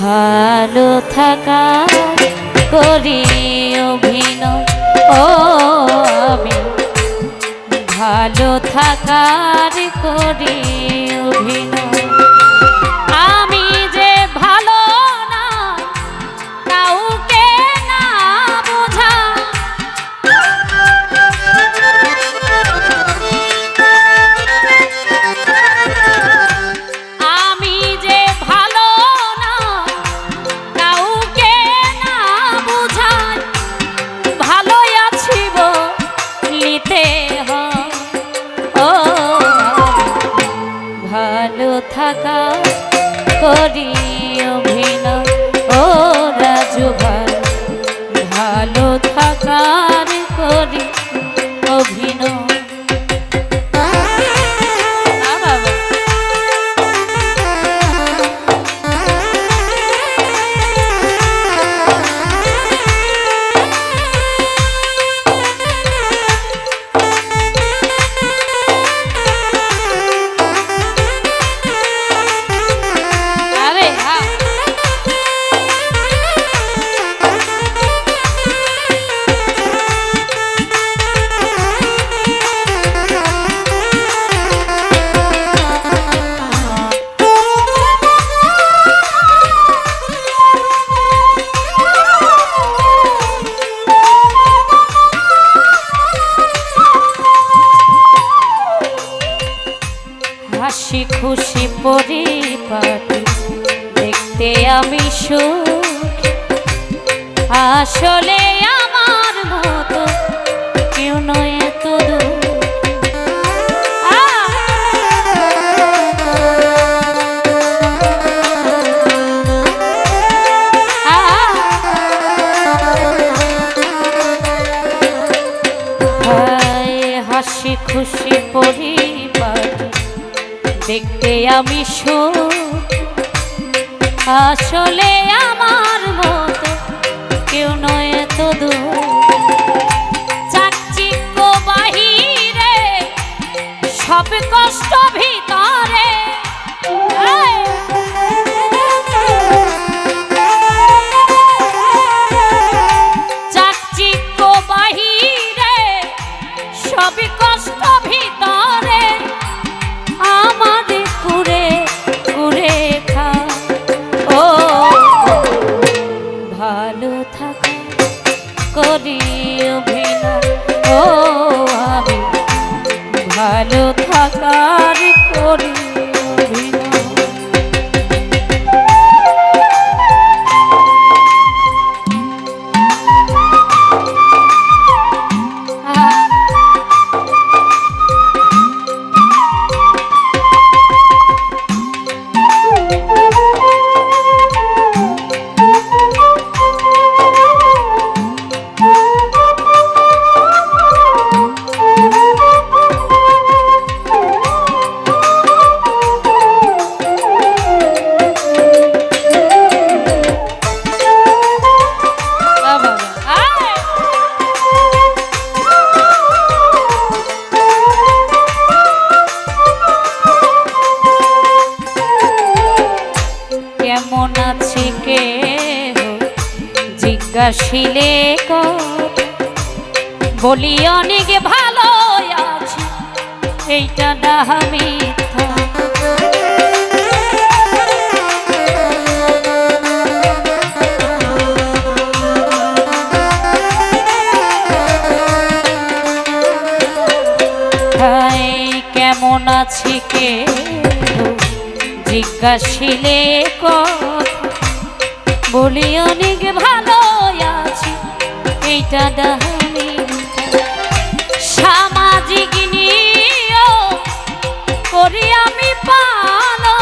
ভালো থাকা করি অভিনয় ও আমি ভালো থাকার করি অভিনয়। আমি যে ভালো না কাউকে না বোঝা, আমি যে ভালো না কাউকে না বোঝাই, ভালোই আছি বলিতে হয় ও ভালো থাকা করি অভিনয় ও রাজু ভাই ভালো থাকার করি অভিনয়। হাসি খুশি পরিপাটি দেখতে আমি সুখ, আসলে আমার মতো কেউ নয় এত দূর। হাসি খুশি পরিপাটি দেখতে আমি সুখ, আসলে আমার মতো কেউ নয় এত দূর। চাকচিক্য বাহিরে সব কষ্ট ভিতরে, চাকচিক্য বাহিরে সব কষ্ট ভিতরে আমাদের কুড়ে কুড়ে খা ও ভালো থাকা করি অভিনয় ও আমি ভালো থাকার করি অভিনয়। কেমন আছে কে জিজ্ঞাসিলে বলি অনেক ভালো আছি, এইটা না মিথ্যা। কেমন আছি কে জিজ্ঞাসিলে বলি অনেক ভালো আছি, এইটা ডাহামি। সামাজিক নিয়ম করি আমি পালো,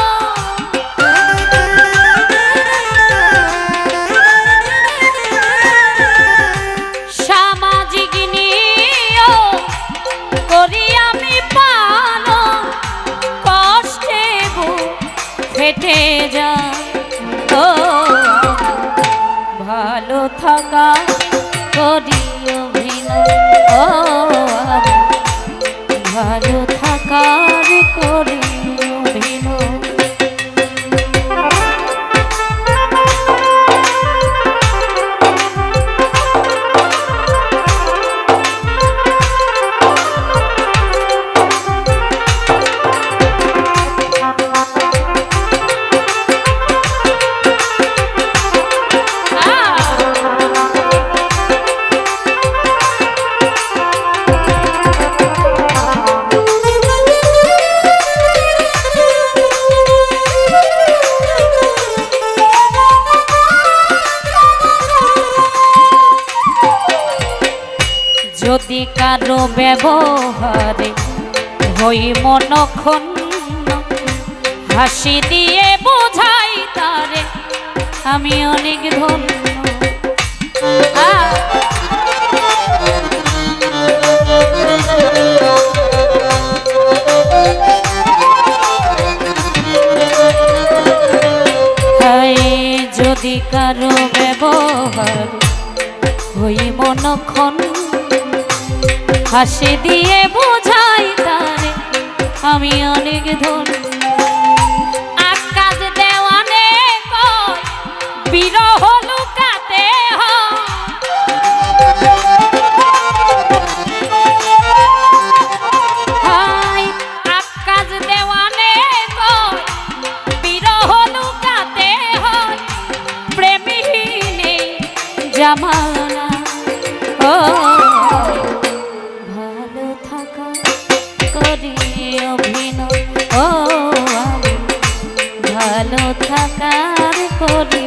সামাজিক নিয়ম করি আমি পালো, কষ্টে ফেটে যা ও ভালো থাকা করি অভিনয় ও ভালো থাকার করি অভিনয়। কারো ব্যবহারে হই মনক্ষণ হাসি দিয়ে বোঝাই তারে আমি অনেক ধন্য। যদি কারো ব্যবহার হই মনক্ষণ হাসি দিয়ে বোঝাই তারে আমি অনেক ধন্য। আকাশ দেওয়ানে কয় বিরহ লুকাতে হয়, আকাশ দেওয়ানে কয় বিরহ লুকাতে হয়, প্রেমিহীনে জামানা ও ভালো থাকা করি অভিনয় ও আমি ভালো থাকার করি